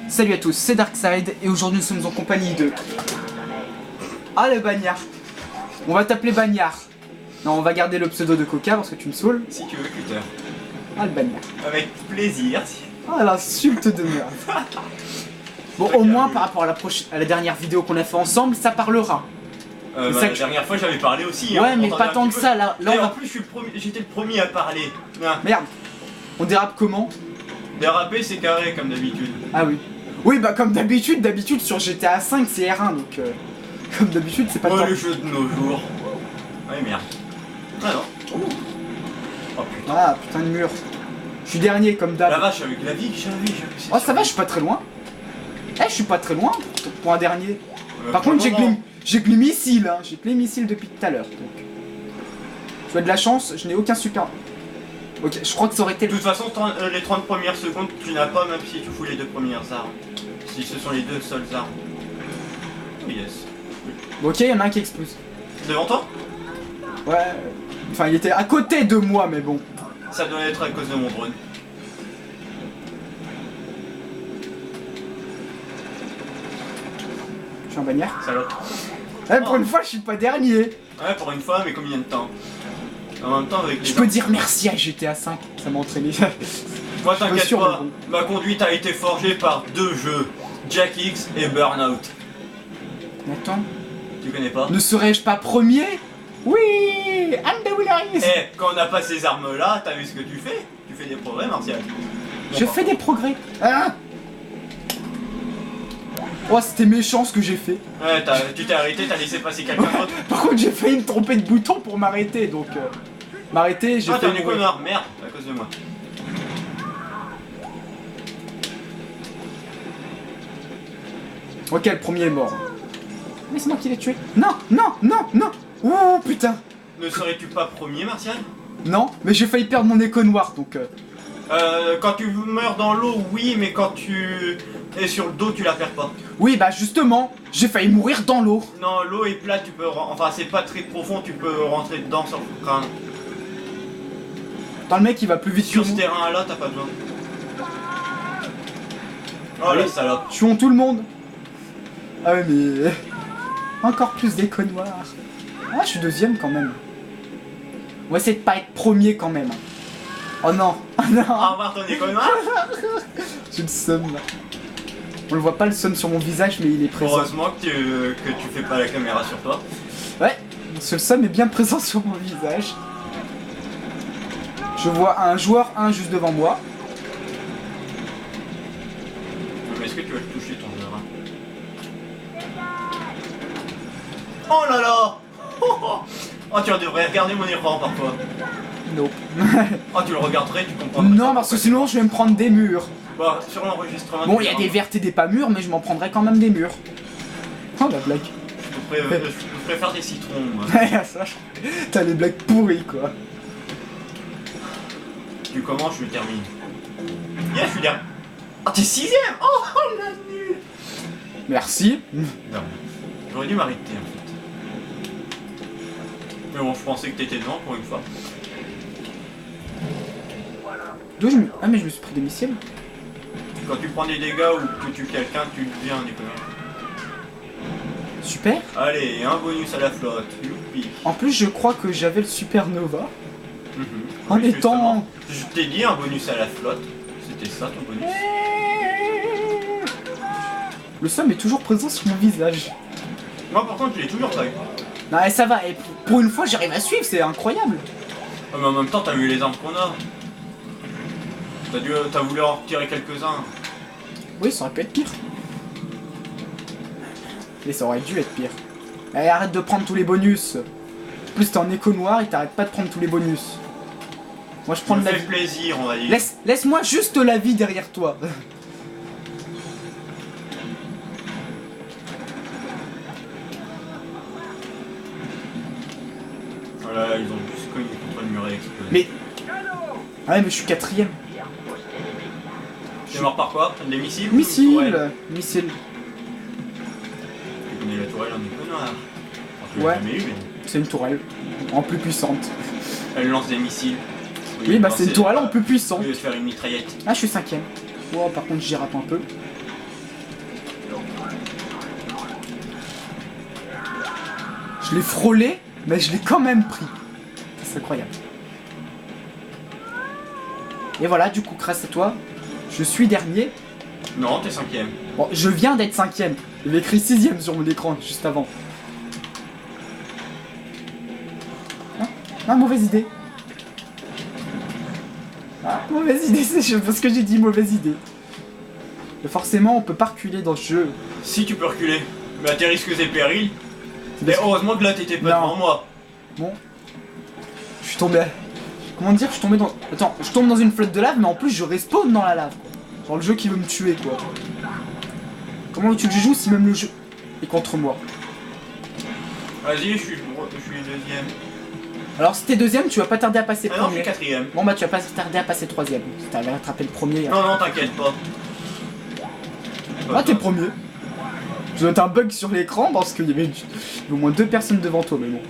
Salut à tous, c'est Darkside et aujourd'hui nous sommes en compagnie de... Ah le bagnard. On va t'appeler bagnard. Non, on va garder le pseudo de Coca parce que tu me saoules. Si tu veux, Cutter. Ah le bagnard. Avec plaisir. Ah l'insulte de merde. Bon au moins par rapport à la dernière vidéo qu'on a fait ensemble, ça parlera. La dernière fois j'avais parlé aussi. Ouais hein, mais pas tant que ça là. Et en plus j'étais le premier à parler. Ah. Merde. On dérape comment? Déraper c'est carré comme d'habitude. Ah oui. Oui bah comme d'habitude sur GTA 5 c'est R1 donc comme d'habitude c'est pas le temps. Le jeu de nos jours. Ouais merde. Ah non. Oh putain. Ah putain de mur. Je suis dernier comme d'hab. La vache avec la vie que j'avais. Oh ça va, je suis pas très loin. Eh je suis pas très loin pour un dernier. Par contre j'ai que les missiles hein. J'ai que les missiles depuis tout à l'heure donc. Tu as de la chance, je n'ai aucun super. Ok, je crois que ça aurait été... De toute façon, les 30 premières secondes, tu n'as pas même si tu fous les deux premières armes. Si ce sont les deux seules armes. Oh yes. Bon, ok, il y en a un qui explose. Devant toi? Ouais... Enfin, il était à côté de moi, mais bon. Ça doit être à cause de mon drone. Je suis un bagnard. Salope. Eh, pour une fois, je suis pas dernier. Ouais, pour une fois, mais combien de temps? En même temps, avec les je peux dire merci à GTA 5, ça m'a entraîné. Moi, t'inquiète pas, bon. ma conduite a été forgée par deux jeux, Jack X et Burnout. Mais attends. Tu connais pas? Ne serais-je pas premier? Oui, I'm the winner. Eh, quand on n'a pas ces armes-là, t'as vu ce que tu fais? Tu fais des progrès, Martial. Je fais des progrès. Hein? Oh, c'était méchant ce que j'ai fait. Ouais, tu t'es arrêté, t'as laissé passer quelqu'un d'autre. Par contre, j'ai failli me tromper de bouton pour m'arrêter, donc... M'arrêter, j'ai fait... Ah, t'es un connard, merde, à cause de moi. Ok, le premier est mort. Mais c'est moi qui l'ai tué. Non, non, non, non. Ouh, putain. Ne serais-tu pas premier, Martial? Non, mais j'ai failli perdre mon écho noir, donc... Quand tu meurs dans l'eau, oui, mais quand tu es sur le dos, tu la perds pas. Oui, bah justement, j'ai failli mourir dans l'eau. Non, l'eau est plate, tu peux... Enfin, c'est pas très profond, tu peux rentrer dedans sans crâne. Dans le mec, il va plus vite Sur que ce moi. terrain-là, t'as pas besoin. Oh Allez. la salope. Tuons tout le monde. Ah ouais, mais... Encore plus d'écho noir. Ah, je suis deuxième quand même. On va essayer de pas être premier quand même. Oh non. Oh non. Au revoir ton écho noir. J'ai le seum là. On le voit pas le seum sur mon visage, mais il est présent. Heureusement que tu fais pas la caméra sur toi. Ouais, ce seum est bien présent sur mon visage. Je vois un joueur, un juste devant moi. Mais est-ce que tu vas toucher ton joueur? Oh là là. Oh, tu devrais regarder mon écran parfois. Non. Oh, tu le regarderais, tu comprends. Non, parce que sinon je vais me prendre des murs. Bah, sur l'enregistrement... Bon, il y a des vertes et des pas mûres, mais je m'en prendrai quand même des murs. Oh, la blague. Je préfère des citrons, moi. Ça, t'as les blagues pourries, quoi. Tu commences, je termine. Yeah, je suis derrière. Oh, t'es 6ème. Oh, la nulle. Merci. Non. J'aurais dû m'arrêter, en fait. Mais bon, je pensais que t'étais devant pour une fois. D'où je me... Ah, mais je me suis pris des missiles. Quand tu prends des dégâts ou que tu tues quelqu'un, tu deviens un déconneur. Super. Allez, un bonus à la flotte. Youpi. En plus, je crois que j'avais le supernova. En Oui, étant... justement. Je t'ai dit un bonus à la flotte. C'était ça ton bonus. Le seum est toujours présent sur mon visage. Moi par contre, je l'ai toujours pas eu. Non, et ça va. Et pour une fois, j'arrive à suivre. C'est incroyable. Oh, mais en même temps, t'as vu les armes qu'on a. T'as voulu en retirer quelques-uns. Oui, ça aurait pu être pire. Mais ça aurait dû être pire. Allez, arrête de prendre tous les bonus. En plus, t'es en écho noir et t'arrêtes pas de prendre tous les bonus. Moi, je prends de la vie. Plaisir, on va dire. Laisse-moi juste la vie derrière toi. Voilà, ils ont plus cogné contre le muret explosé. Mais... Ah ouais, mais je suis quatrième. T'es mort par quoi? Des missiles? Missile. Missile. Tu connais la tourelle en écho noir. Ouais. Jamais eu, mais... C'est une tourelle. En plus puissante. Elle lance des missiles. Oui, bah c'est une tourelle en plus puissante. Au lieu de faire une mitraillette. Ah, je suis cinquième. Oh, par contre, j'y rappe un peu. Je l'ai frôlé, mais je l'ai quand même pris. C'est incroyable. Et voilà, du coup, grâce à toi, je suis dernier. Non, t'es 5ème. Bon, je viens d'être 5ème. Il y avait écrit 6ème sur mon écran, juste avant. Ah, mauvaise idée. Ah, mauvaise idée, c'est parce que j'ai dit mauvaise idée. Mais forcément, on peut pas reculer dans ce jeu. Si tu peux reculer, mais à tes risques et périls. Mais heureusement que là t'étais pas devant moi. Bon. Je suis tombé. Comment dire, je suis tombé dans. Attends, je tombe dans une flotte de lave, mais en plus je respawn dans la lave. Quoi. Genre le jeu qui veut me tuer, quoi. Comment veux-tu que je joue si même le jeu est contre moi? Vas-y, je suis deuxième. Alors si t'es deuxième, tu vas pas tarder à passer Ah non, je premier. suis 4ème. Bon bah tu vas pas tarder à passer troisième. Si t'avais rattrapé le premier. Non, non, t'inquiète pas. Ah, t'es premier. Je dois être un bug sur l'écran parce qu'il y avait au moins 2 personnes devant toi, mais bon.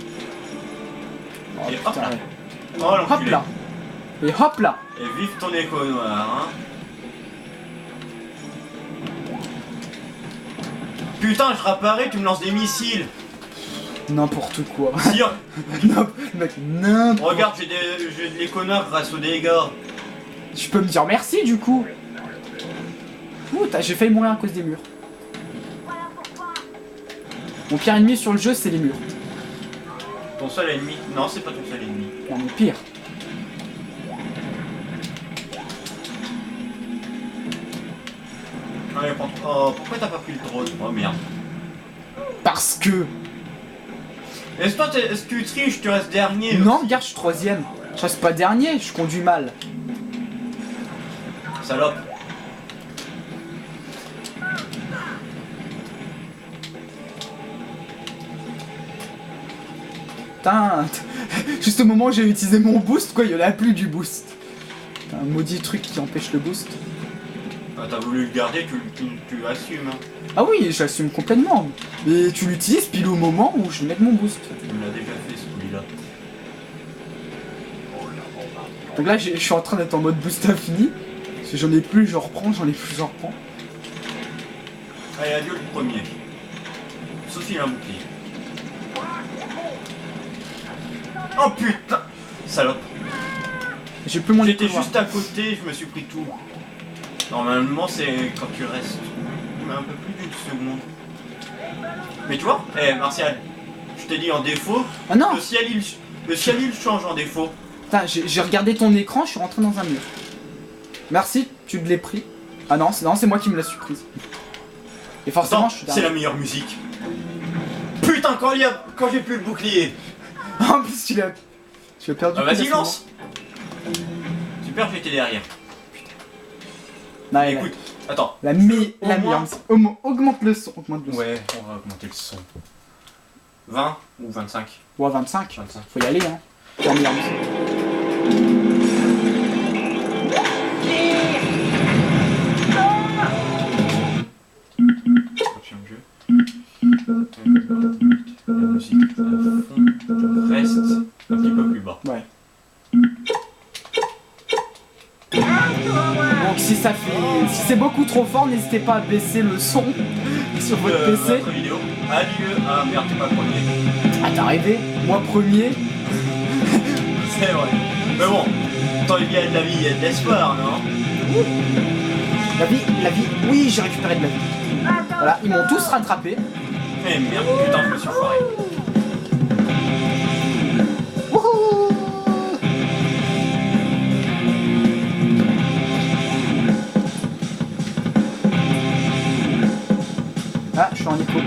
Oh, Et putain, hop là. ouais. Oh, Hop l'enculé. là. Et hop là. Et vive ton écho noir, hein. Putain, je réapparais, tu me lances des missiles. N'importe quoi. Tire. Non, mec, n'importe. Regarde, j'ai de l'écho noir grâce aux dégâts. Tu peux me dire merci du coup. Ouh, j'ai failli mourir à cause des murs. Mon pire ennemi sur le jeu, c'est les murs. Ton seul ennemi? Non, c'est pas ton seul ennemi. Non, mon pire. Allez, prends. Oh, pourquoi t'as pas pris le drone? Oh merde. Parce que. Est-ce que tu triches, tu restes dernier? Non, regarde, je suis troisième. Je reste pas dernier, je conduis mal. Salope. Putain, juste au moment où j'ai utilisé mon boost, quoi, il y en a plus du boost. Un maudit truc qui empêche le boost. Ah, t'as voulu le garder, tu assumes. Hein. Ah oui, j'assume complètement. Mais tu l'utilises pile au moment où je vais mettre mon boost. Tu me l'as déjà fait celui-là. Donc là, je suis en train d'être en mode boost infini. Parce que j'en ai plus, je reprends, j'en ai plus, je reprends. Allez, adieu le premier. Sauf il a un bouclier. Oh putain! Salope. J'ai plus mon J'étais étoile. juste à côté, je me suis pris tout. Normalement, c'est quand tu restes. Mais un peu plus d'une seconde. Mais tu vois, Martial, je t'ai dit en défaut, Ah non! le ciel il change en défaut. Putain, j'ai regardé ton écran, je suis rentré dans un mur. Merci, tu l'as pris. Ah non, c'est moi qui me l'ai surprise. Et forcément, Attends, je suis c'est dernier. la meilleure musique. Putain, quand j'ai plus le bouclier. En plus, tu l'as perdu. Ah, vas-y, complètement. lance. Super, j'étais derrière. Non, Écoute, attends. la au meilleure moins- musique. Augmente le son. Augmente le son. Ouais, on va augmenter le son. 20 ou 25? Ouais, 25. 25. Faut y aller, hein. C'est la meilleure musique. Option de jeu. La musique à fond reste un petit peu plus bas. Ouais. Donc si c'est beaucoup trop fort, n'hésitez pas à baisser le son sur votre PC. Notre vidéo. Adieu. Ah merde, t'es pas premier. Ah, t'as rêvé? Moi premier. C'est vrai. Mais bon, tant il y a de la vie, il y a de l'espoir, non? La vie, oui, j'ai récupéré de la vie. Voilà, ils m'ont tous rattrapé. Eh merde, putain, je me suis foiré. Wouhou. Ah, je suis en écho.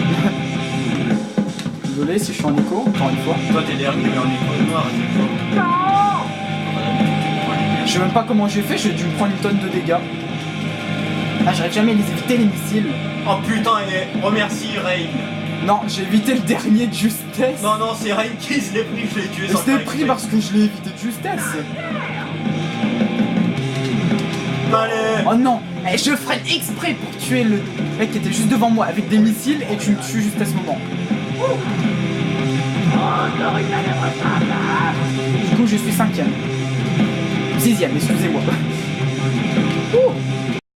Désolé si je suis en écho, encore une fois. Toi t'es dernier, mais en écho noir à chaque fois. Je sais même pas comment j'ai fait, j'ai dû me prendre une tonne de dégâts. Ah, j'arrive jamais à les éviter les missiles. Oh putain, et remercie Rain. Non, j'ai évité le dernier de justesse. Non, non, c'est Rain qui se l'est pris, je l'ai tué Je sans l'ai faire pris exprès. parce que je l'ai évité de justesse. Allez. Oh non, je freine exprès pour tuer le mec qui était juste devant moi avec des missiles et tu me tues juste à ce moment. Du coup, je suis 5ème. 6ème, excusez-moi. Ouh.